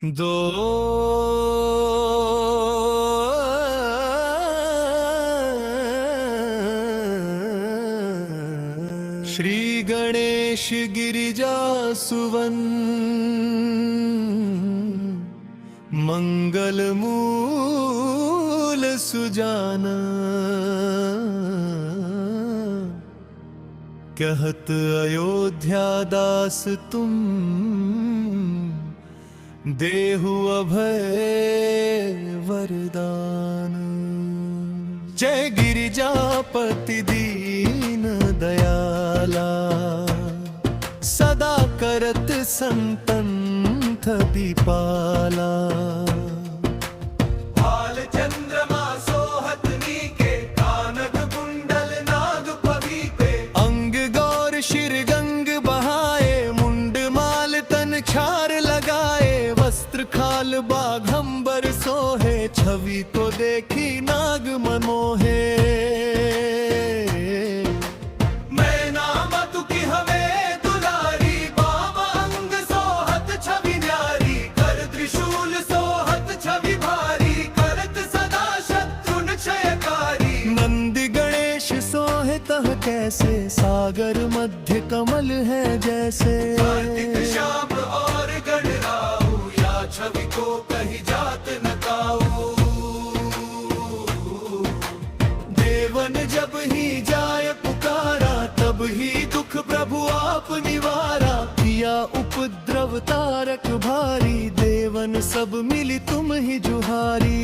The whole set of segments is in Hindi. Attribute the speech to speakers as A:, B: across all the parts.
A: दो श्री गणेश गिरिजा सुवन मंगल मूल सुजाना कहत अयोध्या दास तुम देहु अभय वरदान। जय गिरिजापति दीन दयाला सदा करत संतन दीपाला।
B: भाल चंद्रमा सोहत नीके कानक कुंडल नाग पवीपे।
A: अंग गौर शिर गंग बहाए मुंड माल तन छार लगाए। वस्त्र खाल बाघंबर सोहे छवि को देखी नाग मनोहे।
B: मैं नाम तु की हवे दुलारी बाबा अंग सोहत छवि न्यारी। कर त्रिशूल सोहत छवि भारी करत सदा शत्रुन क्षयकारी।
A: नंदी गणेश सोहे तह कैसे सागर मध्य कमल है जैसे।
B: कार्तिक श्याम और गणराऊ या छवि को कही जात न काऊ।
A: देवन जब ही जाय पुकारा तब ही दुख प्रभु आप निवारा। किया उपद्रव तारक भारी देवन सब मिली तुम ही जुहारी।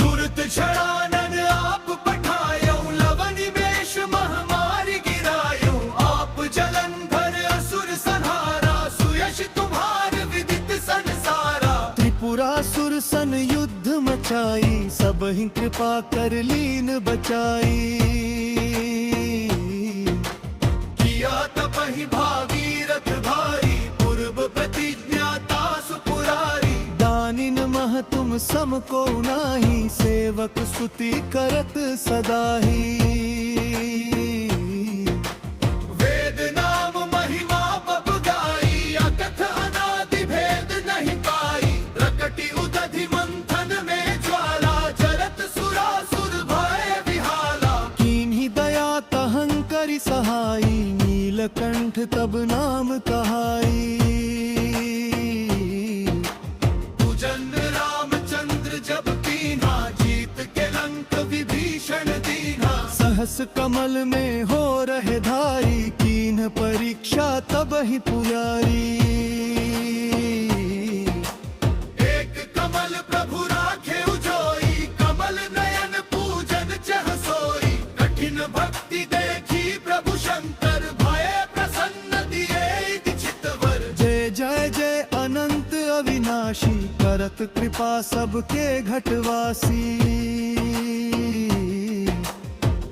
B: तुरत क्षणानन आप पठायो लवनि वेश महामारी गिरायो। आप जलंधर असुर संहारा सुयश तुम्हार विदित संसारा।
A: त्रिपुरासुर सन युद्ध मचाई सब ही कृपा कर लीन बचाई।
B: किया तपहि भागीरथ भारी पूर्व प्रतिज्ञा तासु पुरारी।
A: दानिन मह तुम सम को नाही सेवक स्तुति करत सदा ही।
B: वेद नाम महिमा बब गाई अकथ अनादि भेद नहीं पाई। प्रकटि उदधि मंथन में ज्वाला जरत सुरासुर भय विहाला।
A: कीन्ही दया तहंकरि सहाई नीलकंठ तब नाम कहाई।
B: पूजन रामचंद्र जब कीन्हा जीत के लंक विभीषण दीन्हा।
A: सहस कमल में हो रहे धारी कीन्ह परीक्षा तब ही पुजारी।
B: एक कमल प्रभु राखे उजोई कमल नयन पूजन चह सोई। कठिन भक्ति देखी प्रभु शंकर भय प्रसन्न दिए इति चितवर।
A: जय जय जय अनंत अविनाशी करत कृपा सबके घटवासी।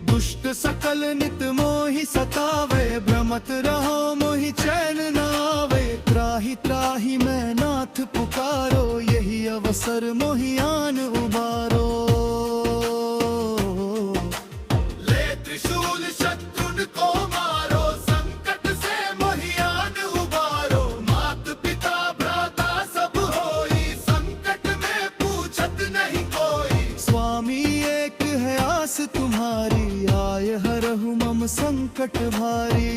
A: दुष्ट सकल नित मोहि सतावे भ्रमत रहो मोहि चैन न आवे। त्राहि त्राहि मैं नाथ पुकारो यही अवसर मोहियान उबारो।
B: ले त्रिशूल शत्रुन को मारो संकट से मोहियान उबारो। मात पिता भ्राता सब होई संकट में पूछत नहीं कोई।
A: स्वामी एक है आस तुम्हारी आय हरहु मम संकट भारी।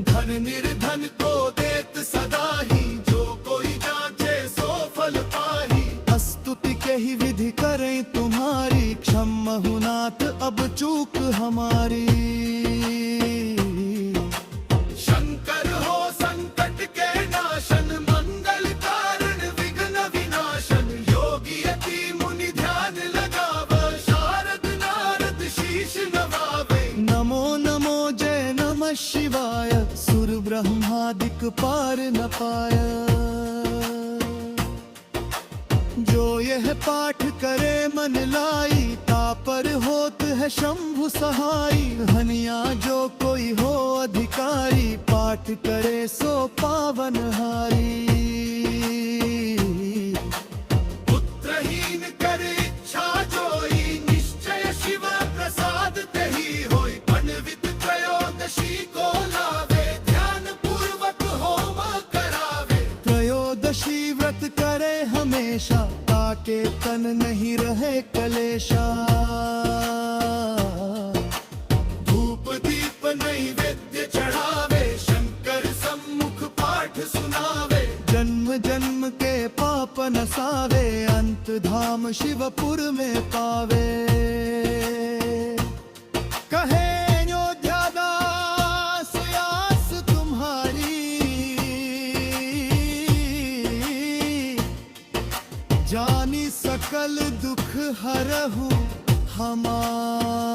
B: धन निर्धन को देत सदा ही जो कोई जांचे सो फल पाही।
A: स्तुति के ही विधि करें तुम्हारी क्षमहु नाथ अब चूक हमारी।
B: शंकर हो संकट के नाशन मंगल कारण विघ्न विनाशन। योगी यति मुनि ध्यान लगाव शारद नारद शीश नवावे।
A: नमो नमो जय नमः शिवाय सुर ब्रह्मादिक पार न पाया। जो यह पाठ करे मन लाई तापर होत है शंभु सहाई। हनिया जो कोई हो अधिकारी पाठ करे सो पावन हारी।
B: पुत्रहीन कर इच्छा जोई निश्चय शिव प्रसाद तेहि होई। पण्डित त्रयोदशी को लावे ध्यान
A: राम शिवपुर में पावे। कहे अयोध्या दास आस तुम्हारी, जानी सकल दुख हरहु हमारी।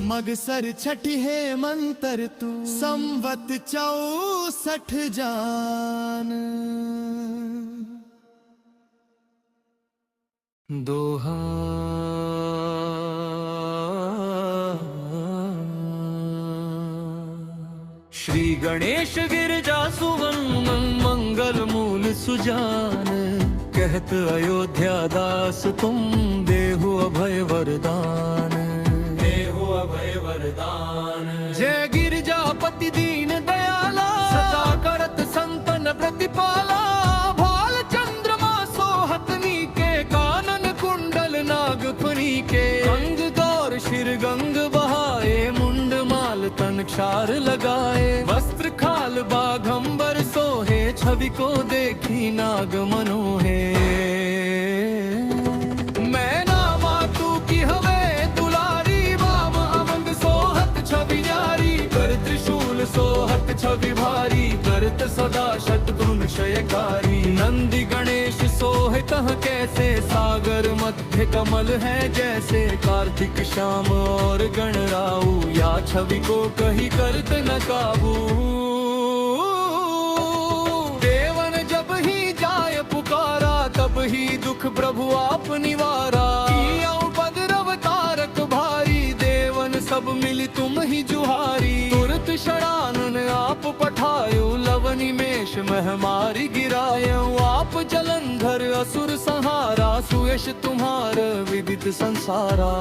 A: मगसर छठी है मंतर तू, संवत 64 जान।
C: दोहा श्री गणेश गिरजा सुवन मंगल मूल सुजान। कहत अयोध्या दास तुम देहु अभय वरदान, देहु अभय वरदान। जय गिरजापति दीन दयाला, सदा करत संतन प्रतिपाला। भाल चंद्रमा सोहतनी के, कानन कुंडल नागफनी के। गंग गौर शिर गंग बहाए, मुंड माल तन क्षार लगाए। वस्त्र खाल बाघंबर सोहे, छवि को देखी नाग मनोहे। मैं नामा तू की हवे दुलारी, बाम अमंग सोहत छवि न्यारी। कर त्रिशूल सोहत छवि भारी, करत सदा शत्रुन क्षयकारी। नंदी गणेश सोहे तह कैसे, सागर मध्य कमल है जैसे। कार्तिक श्याम और गणराऊ, या छवि को कही करत न काबू। देवन जब ही जाय पुकारा, तब ही दुख प्रभु आप निवारा। किया उपद्रव तारक भारी, देवन सब मिली तुम ही जुहारी। तुरत षडानन आप पठायो, लवनिमेष महमारी गिरायो। आप जलंधर असुर संहारा, सुयश तुम्हार विदित संसारा।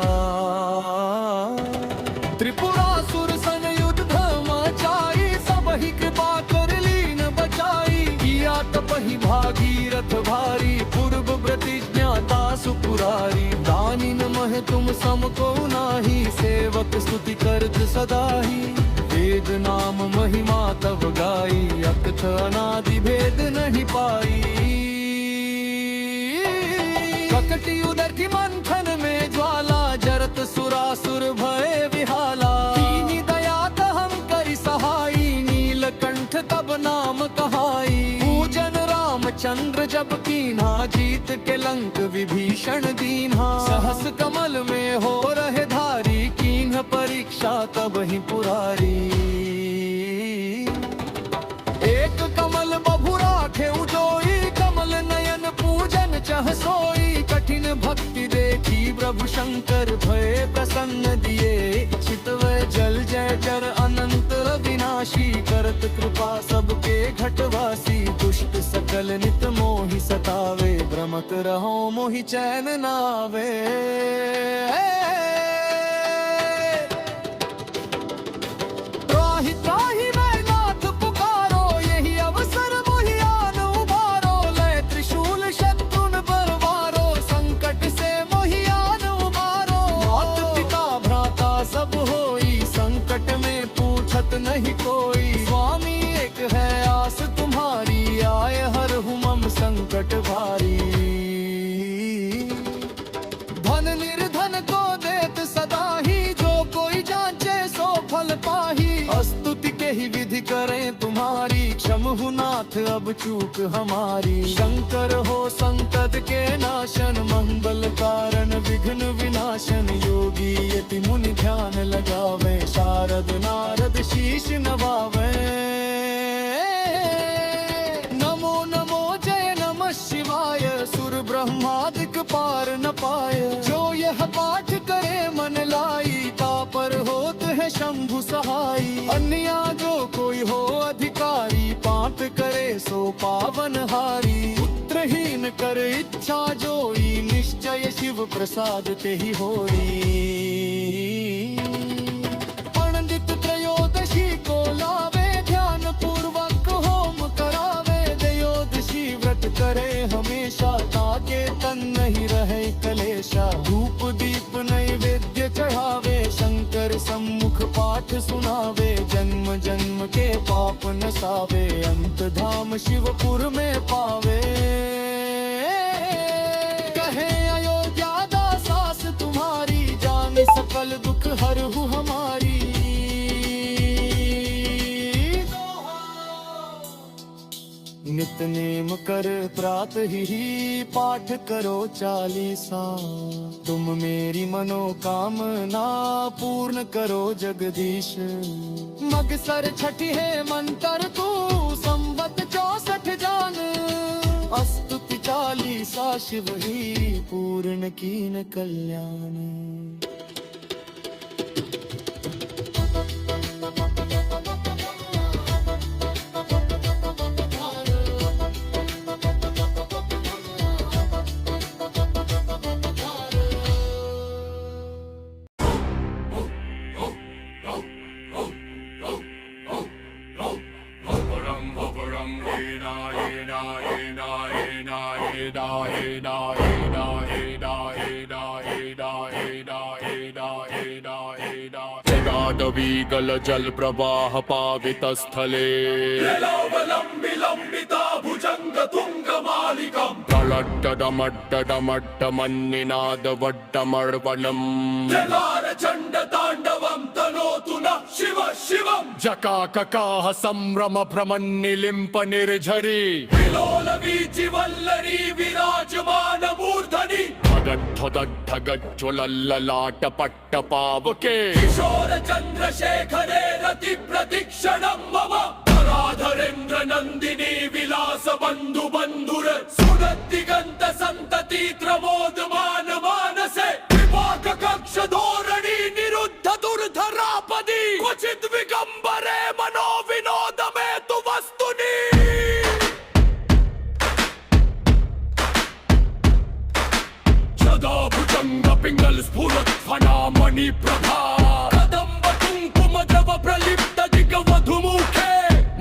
C: त्रिपुरासुर सन युद्ध मचाई, सब ही कृपा कर लीन बचाई। किया तपहि भागीरथ भारी, पूर्व प्रतिज्ञा तासु पुरारी। दानी नमः तुम सम को नाही, सेवक स्तुति करत सदाही। वेद नाम महिमा तब गाई, अकथ अनादि भेद नहीं पाई। ककटी उदर की मंथन में ज्वाला, जरत सुरासुर भय विहाला। कीनी दया हम करि सहाई, नीलकंठ तब नाम कहाई। पूजन रामचंद्र जब कीन्हा, जीत के लंक विभीषण दीन्हा। सहस कमल में हो रहे धारी, कीन्ह परीक्षा तब ही पुरारी। एक कमल बभु राखे उजोई, कमल नयन पूजन चह सोई। कठिन भक्ति देखी प्रभु शंकर, भय प्रसन्न दिए इच्छित वै। जल जय चर अनंत अविनाशी, करत कृपा सबके घटवासी। दुष्ट सकल नित मोहि सतावे, भ्रमत रहो मोहि चैन नावे। त्राहि त्राहि मैं नाथ पुकारो, यही अवसर मोहि आन उबारो। लय त्रिशूल शत्रुन बरवारो, संकट से मोहि आन उबारो। मात पिता भ्राता सब होई, संकट में पूछत नहीं कोई। स्वामी एक है आस तुम्हारी, आए हर हुमम संकट भारी। धन निर्धन को देत सदा ही, जो कोई जांचे सो फल पाही। स्तुति के ही विधि करें तुम्हारी, क्षमहु नाथ अब चूक हमारी। शंकर हो संकट के नाशन, मंगल कारण विघ्न विनाशन। योगी यति मुनि ध्यान लगावे, शारद नारद शीश नवावे। नमो नमो जय नमः शिवाय, सुर ब्रह्मादिक पार न पाए। जो यह पाठ करे मन लाई, तापर होत है शंभु सहाई। अन्या जो कोई हो अधिकारी, पाप करे सो पावन हारी। पुत्रहीन कर इच्छा जोई, निश्चय लय शिव प्रसाद तेही होळी पंडित त्रयोदशी को लावे ध्यान पूर्वक होम करावे त्रयोदशी व्रत करे हमेशा ताके तन नहीं रहे कलेशा धूप दीप नैवेद्य चढ़ावे शंकर सम्मुख पाठ सुनावे जन्म जन्म के पाप नसावे अंत धाम शिवपुर में पावे कहे अयोध्या दासास तुम्हारी जान सकल दुख हरहु हमारी नित नेम कर प्रातः ही पाठ करो चालीसा तुम मेरी मनोकामना पूर्ण करो जगदीश मगसर छठी है मंत्र तू संवत 64 जान अस्तुति चालीसा शिव ही पूर्ण कीन कल्याण
D: गल जल प्रवाह पावित स्थले
B: लम्बिता भुजंग तुंग मालिकम
D: तलट्टडमट्टडमट्ट मन्निनाद वड्डमर्वणम्
B: जलार चंड तांडवम तनोतु न शिव शिवम
D: जकाककाह संभ्रम भ्रमन्निलिम्प निर्झरी
B: विलोल वीचि वल्लरी विराजमान मूर्धनि
D: गज्ज्वलल्ललाट पट्टपावके
B: किशोर चंद्रशेखरे रति प्रतीक्षणं मम धराधरेन्द्र नंदिनी विलास बंधु बंधुर सुनद्दिगंत संतति प्रमोदमान मानसे विपाक कक्ष धोरणी निरुद्ध दुर्धरापदी क्वचित विगंबरे मनो विनोद में तु वस्तुनि सदा भुजंग पिंगल स्फुरत् फणामणि प्रभा कदम्ब कुंकुम द्रव प्रलिप्त दिग्वधुमुखे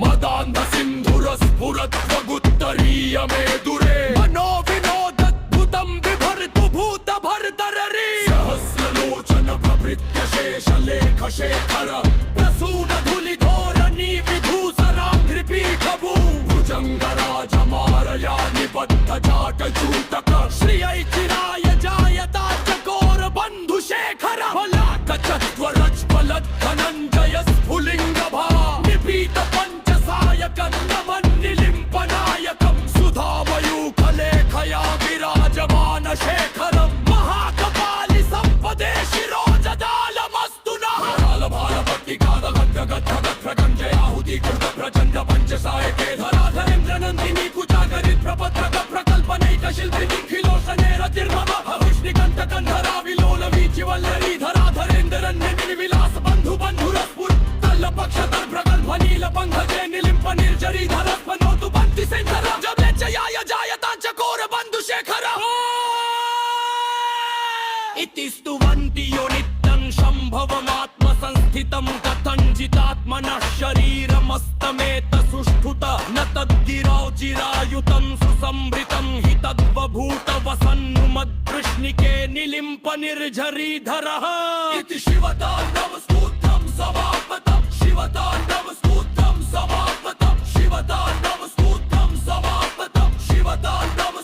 B: मदान्ध सिन्धुर स्फुरत् स्वगुत्तरीय मेदुरे मनो विनोदद्भुतं बिभर्तु भूत भर्तररि सहस्रलोचन प्रभृत्य शेष लेख शेखर प्रसून धूलि धोरणी विधूसराङ्घ्रिपीठभू भुजंग राज मारया निबद्ध जाट जूटक श्रियै चिराय जायता चकोर बंधु शेखर फलाक चत्वरज बलद धनंजय स्फुलिंग भा निपीत पंचसायक नमन निलिम्प नायकम सुधामयूख लेखया विराजमान शेखरम महाकपालि संपदे शिरोजदालमस्तु नः भाल भक्ति काद गद्य गद्य गद्य आहुति कृत प्रचंड पंचसायके धराधरेन्द्र नंदिनी कुजागरित प्रपत्रक प्रकल्पनैक शिल्पि निखिलोषणे रतिर्मम भविष्णिकंठ कंधरा विलोल वीचि वल्लरी धराधरेन्द्र नंदिनी विलास बंधु बंधुरस्फुर तल्ल पक्षतर प्रगल्भ नील पंकजे निलिम्प निर्जरी धरस्पनोतु बंति सेंधर जब जयाय जायता चकोर बंधु शेखर इति स्तुवन्ति यो नित्यं शंभवमात्म संस्थितं कथंजितात्मनः शरीरमस्तमेत सुष्ठुत न तद्गिरौचिरायुतं सुसंभृतं हि तद्वभूत वसन्नुमद्वृष्णिके निलिम्प निर्झरी धरः इति शिवताण्डव स्तोत्रं समापतं शिवताण्डव स्तोत्रं समापतं शिवताण्डव स्तोत्रं समापतं शिवताण्डव